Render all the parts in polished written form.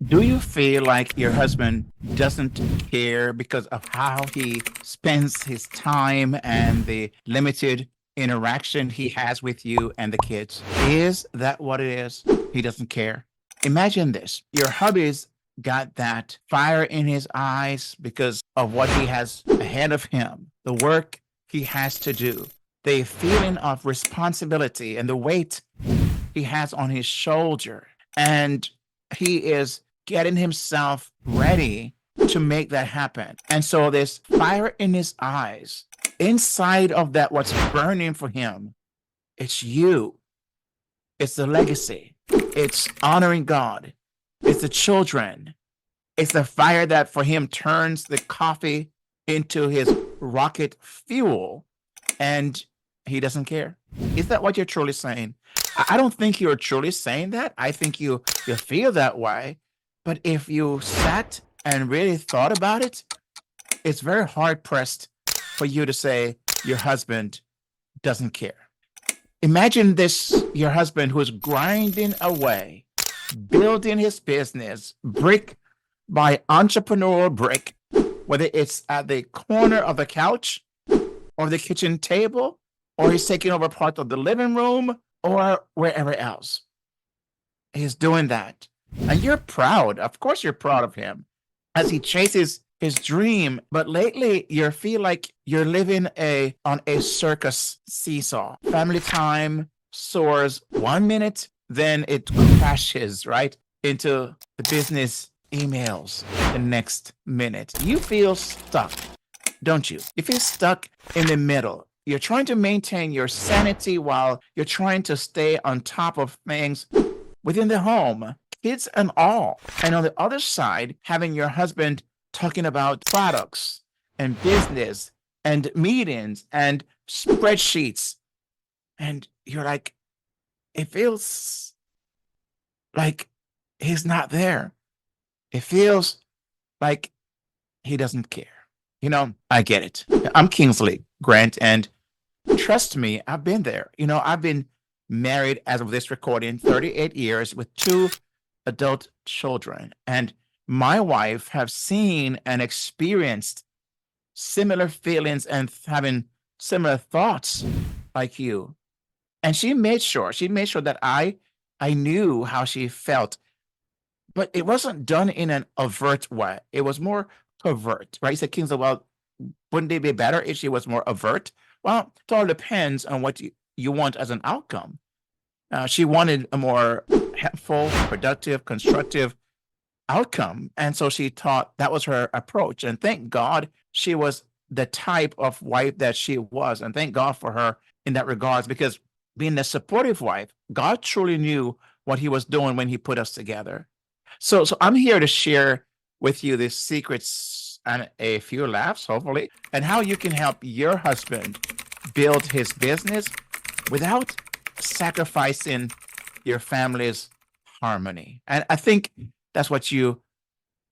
Do you feel like your husband doesn't care because of how he spends his time and the limited interaction he has with you and the kids? Is that what it is? He doesn't care. Imagine this. Your hubby's got that fire in his eyes because of what he has ahead of him, the work he has to do, the feeling of responsibility and the weight he has on his shoulder. And he is getting himself ready to make that happen. And so there's fire in his eyes. Inside of that, what's burning for him, it's you. It's the legacy. It's honoring God. It's the children. It's the fire that for him turns the coffee into his rocket fuel. And he doesn't care. Is that what you're truly saying? I don't think you're truly saying that. I think you feel that way. But if you sat and really thought about it, it's very hard pressed for you to say your husband doesn't care. Imagine this, your husband who is grinding away, building his business brick by entrepreneurial brick, whether it's at the corner of the couch or the kitchen table, or he's taking over part of the living room or wherever else. He's doing that. And you're proud. Of course, you're proud of him as he chases his dream. But lately, you feel like you're living on a circus seesaw. Family time soars 1 minute, then it crashes right into the business emails the next minute. You feel stuck, don't you? You feel stuck in the middle. You're trying to maintain your sanity while you're trying to stay on top of things within the home, kids and all. And on the other side, having your husband talking about products and business and meetings and spreadsheets. And you're like, it feels like he's not there. It feels like he doesn't care. I get it. I'm Kingsley Grant, and trust me, I've been there. I've been married as of this recording 38 years with 2 adult children, and my wife have seen and experienced similar feelings and having similar thoughts like you. And she made sure that I knew how she felt, but it wasn't done in an overt way. It was more covert, right? You said, Kingsley, well, wouldn't it be better if she was more overt? Well, it all depends on what you want as an outcome. She wanted a more helpful, productive, constructive outcome. And so she thought that was her approach. And thank God she was the type of wife that she was. And thank God for her in that regards, because being a supportive wife, God truly knew what he was doing when he put us together. So I'm here to share with you the secrets and a few laughs, hopefully, and how you can help your husband build his business without sacrificing your family's harmony. And I think that's what you're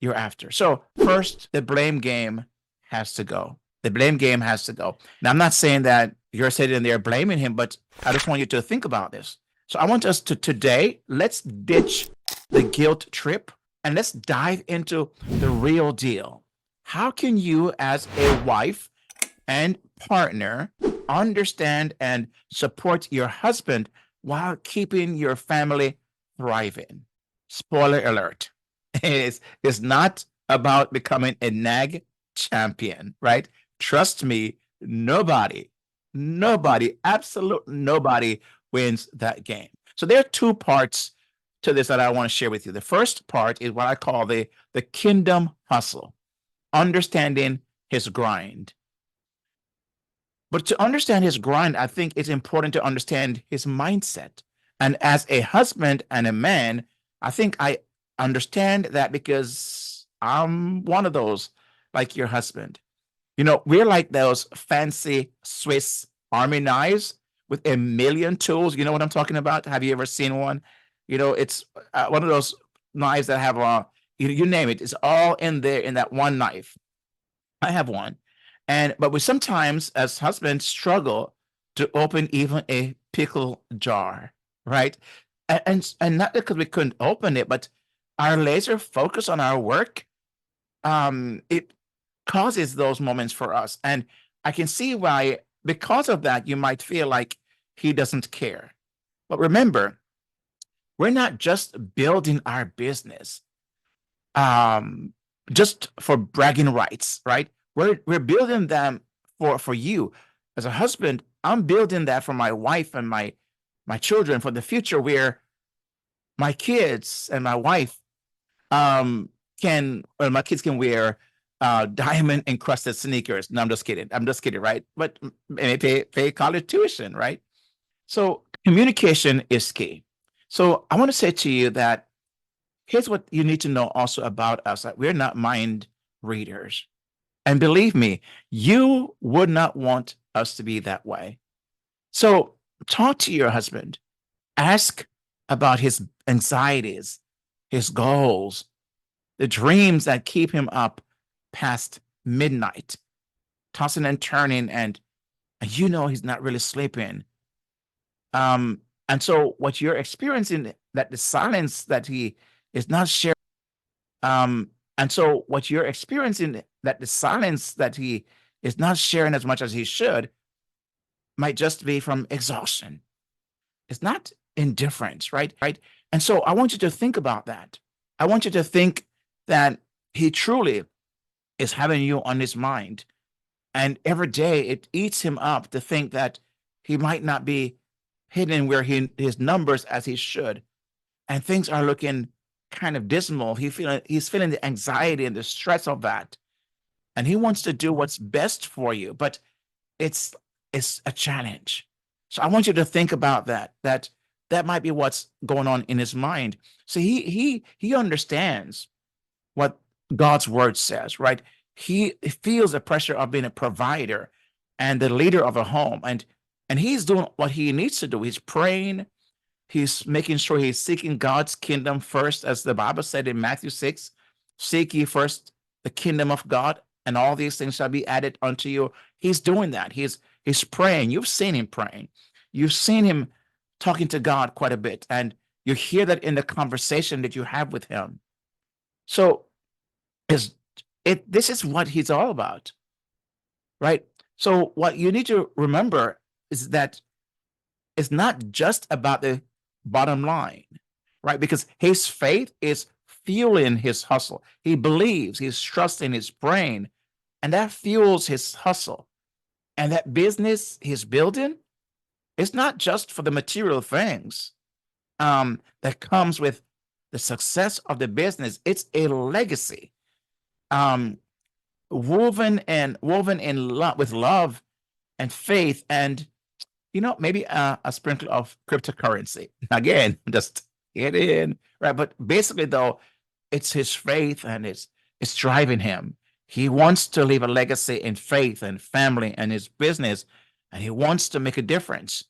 after. So first, the blame game has to go. The blame game has to go. Now, I'm not saying that you're sitting there blaming him, but I just want you to think about this. So I want us to today, let's ditch the guilt trip and let's dive into the real deal. How can you, as a wife and partner, understand and support your husband while keeping your family thriving? Spoiler alert. It's not about becoming a nag champion, right? Trust me, nobody, absolute nobody wins that game. So there are 2 parts to this that I want to share with you. The first part is what I call the kingdom hustle, understanding his grind. But to understand his grind, I think it's important to understand his mindset. And as a husband and a man, I think I understand that because I'm one of those, like your husband. We're like those fancy Swiss Army knives with a million tools. You know what I'm talking about? Have you ever seen one? It's one of those knives that have you name it. It's all in there in that one knife. I have one. But we sometimes, as husbands, struggle to open even a pickle jar, right? And not because we couldn't open it, but our laser focus on our work, it causes those moments for us. And I can see why, because of that, you might feel like he doesn't care. But remember, we're not just building our business um just for bragging rights, right? We're building them for you. As a husband, I'm building that for my wife and my children, for the future, where my kids and my wife my kids can wear diamond encrusted sneakers. No, I'm just kidding. I'm just kidding, right? But pay college tuition, right? So communication is key. So I want to say to you that here's what you need to know also about us, that we're not mind readers. And believe me, you would not want us to be that way. So talk to your husband, ask about his anxieties, his goals, the dreams that keep him up past midnight, tossing and turning, and you know he's not really sleeping. And so what you're experiencing, that the silence that he is not sharing, and so what you're experiencing, that the silence that he is not sharing as much as he should, might just be from exhaustion. It's not indifference, right? Right. And so I want you to think about that. I want you to think that he truly is having you on his mind. And every day it eats him up to think that he might not be hitting where his numbers as he should. And things are looking kind of dismal. He's feeling the anxiety and the stress of that. And he wants to do what's best for you, but it's it's a challenge. So I want you to think about that might be what's going on in his mind. So he understands what God's word says, right? He feels the pressure of being a provider and the leader of a home, and he's doing what he needs to do. He's praying. He's making sure he's seeking God's kingdom first, as the Bible said in Matthew 6, seek ye first the kingdom of God, and all these things shall be added unto you. He's doing that. He's praying. You've seen him praying. You've seen him talking to God quite a bit, and you hear that in the conversation that you have with him. So is this is what he's all about, right? So what you need to remember is that it's not just about the bottom line, right? Because his faith is fueling his hustle. He believes, he's trusting his brain, and that fuels his hustle. And that business he's building is not just for the material things that comes with the success of the business. It's a legacy, um, woven in love, with love and faith, and maybe a sprinkle of cryptocurrency. Again, just get in, right? But basically, though, it's his faith, and it's driving him. He wants to leave a legacy in faith and family and his business, and he wants to make a difference.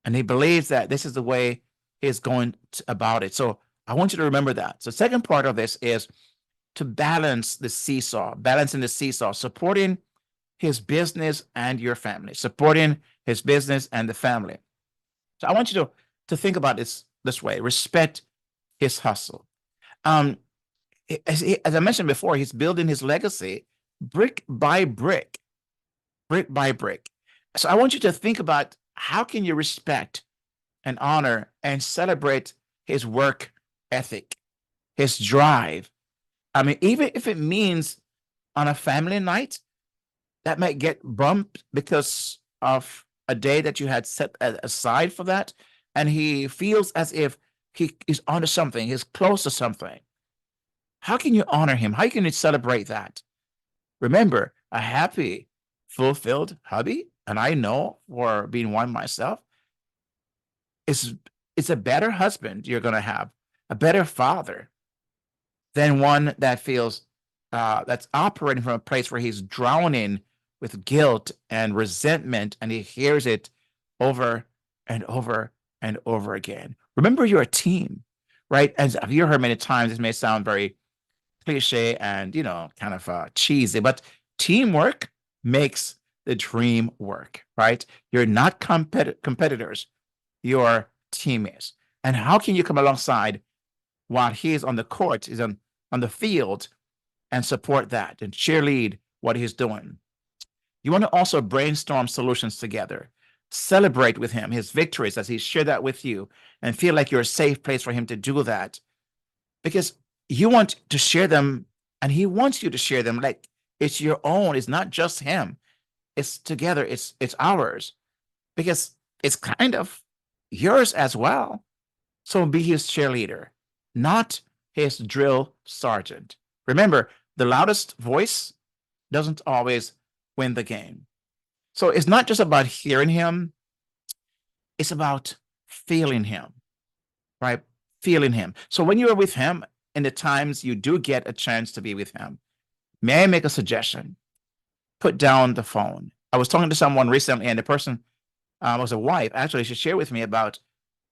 And he believes that this is the way he's going about it. So I want you to remember that. So second part of this is to balance the seesaw, balancing the seesaw, supporting his business and your family, supporting his business and the family. So I want you to think about this way: respect his hustle. Um, as I mentioned before, he's building his legacy brick by brick, brick by brick. So I want you to think about, how can you respect and honor and celebrate his work ethic, his drive. I mean, even if it means on a family night that might get bumped because of a day that you had set aside for that, and he feels as if he is onto something, he's close to something. How can you honor him? How can you celebrate that? Remember, a happy, fulfilled hubby, and I know for being one myself, is it's a better husband you're going to have, a better father, than one that feels that's operating from a place where he's drowning with guilt and resentment, and he hears it over and over and over again. Remember, you're a team, right? As you heard many times, this may sound very cliche and kind of cheesy, but teamwork makes the dream work, right? You're not competitors, you're teammates. And how can you come alongside while he's on the court, he's on the field, and support that and cheerlead what he's doing. You want to also brainstorm solutions together. Celebrate with him his victories as he shared that with you, and feel like you're a safe place for him to do that, because you want to share them and he wants you to share them like it's your own. It's not just him. It's together. It's ours, because it's kind of yours as well. So be his cheerleader, not his drill sergeant. Remember, the loudest voice doesn't always win the game. So it's not just about hearing him, it's about feeling him, right? Feeling him. So when you're with him, in the times you do get a chance to be with him, may I make a suggestion? Put down the phone. I was talking to someone recently, and the person was a wife. Actually, she shared with me about,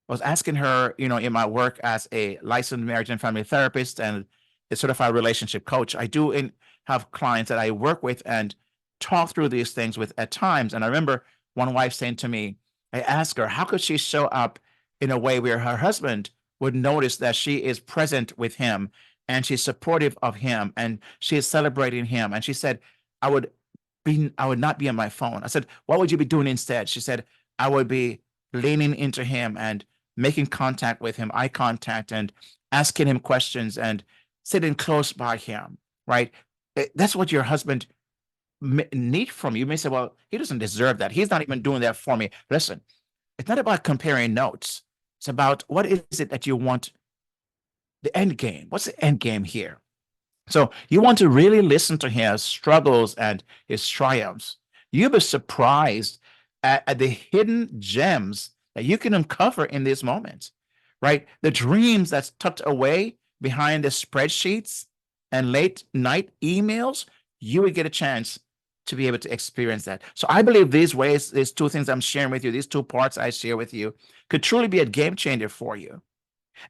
I was asking her, in my work as a licensed marriage and family therapist and a certified relationship coach, I do have clients that I work with and talk through these things with at times. And I remember one wife saying to me, I asked her, how could she show up in a way where her husband would notice that she is present with him and she's supportive of him and she is celebrating him? And she said, I would not be on my phone. I said, what would you be doing instead? She said, I would be leaning into him and making contact with him, eye contact, and asking him questions and sitting close by him, right? That's what your husband need from you. You may say, well, he doesn't deserve that. He's not even doing that for me. Listen, it's not about comparing notes. It's about what is it that you want, the end game. What's the end game here? So you want to really listen to his struggles and his triumphs. You'll be surprised at the hidden gems that you can uncover in these moments, right? The dreams that's tucked away behind the spreadsheets and late night emails, you would get a chance to be able to experience that. So I believe these ways, these two things I'm sharing with you, these two parts I share with you, could truly be a game changer for you.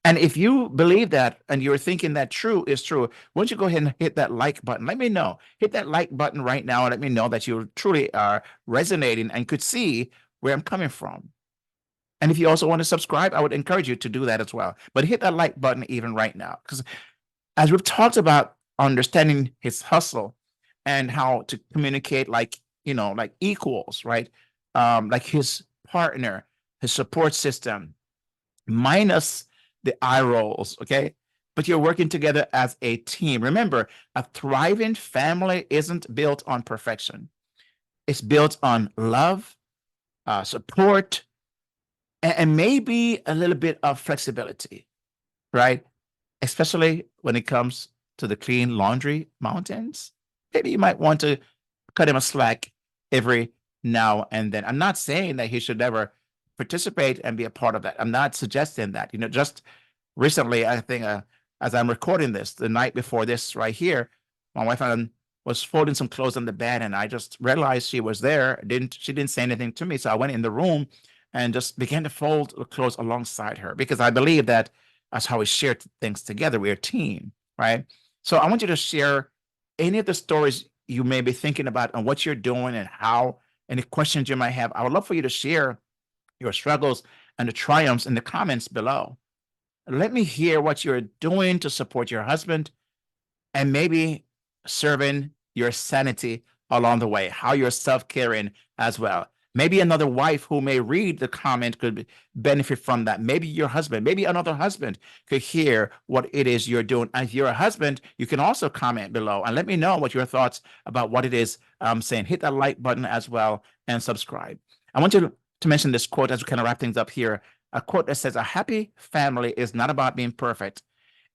And if you believe that and you're thinking that true is true, why don't you go ahead and hit that like button? Let me know. Hit that like button right now and let me know that you truly are resonating and could see where I'm coming from. And if you also want to subscribe, I would encourage you to do that as well. But hit that like button even right now, because as we've talked about understanding his hustle and how to communicate like equals, right? Like his partner, his support system, minus the eye rolls, okay? But you're working together as a team. Remember, a thriving family isn't built on perfection. It's built on love, support, and maybe a little bit of flexibility, right? Especially when it comes to the clean laundry mountains. Maybe you might want to cut him a slack every now and then. I'm not saying that he should never participate and be a part of that. I'm not suggesting that. Just recently, I think as I'm recording this, the night before this right here, my wife was folding some clothes on the bed, and I just realized she was there. She didn't say anything to me, so I went in the room and just began to fold the clothes alongside her, because I believe that that's how we share things together. We're a team, right? So I want you to share any of the stories you may be thinking about and what you're doing and how, any questions you might have. I would love for you to share your struggles and the triumphs in the comments below. Let me hear what you're doing to support your husband and maybe serving your sanity along the way, how you're self-caring as well. Maybe another wife who may read the comment could benefit from that. Maybe your husband, maybe another husband could hear what it is you're doing. And if you're a husband, you can also comment below and let me know what your thoughts about what it is I'm saying. Hit that like button as well and subscribe. I want you to mention this quote as we kind of wrap things up here. A quote that says, a happy family is not about being perfect.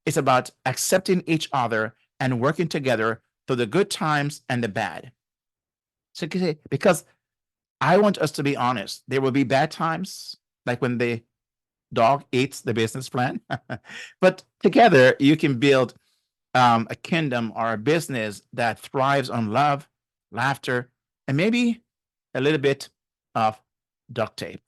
It's about accepting each other and working together through the good times and the bad. So, because I want us to be honest, there will be bad times, like when the dog eats the business plan. But together, you can build a kingdom or a business that thrives on love, laughter, and maybe a little bit of duct tape.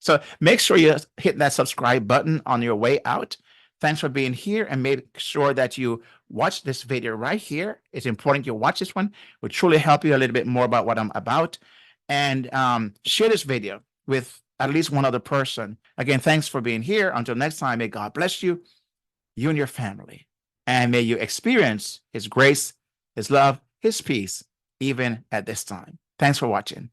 So make sure you hit that subscribe button on your way out. Thanks for being here, and make sure that you watch this video right here. It's important you watch this one. It will truly help you a little bit more about what I'm about. And share this video with at least one other person. Again, thanks for being here. Until next time, may God bless you. you and your family. And may you experience His grace, His love, His peace, even at this time. Thanks for watching.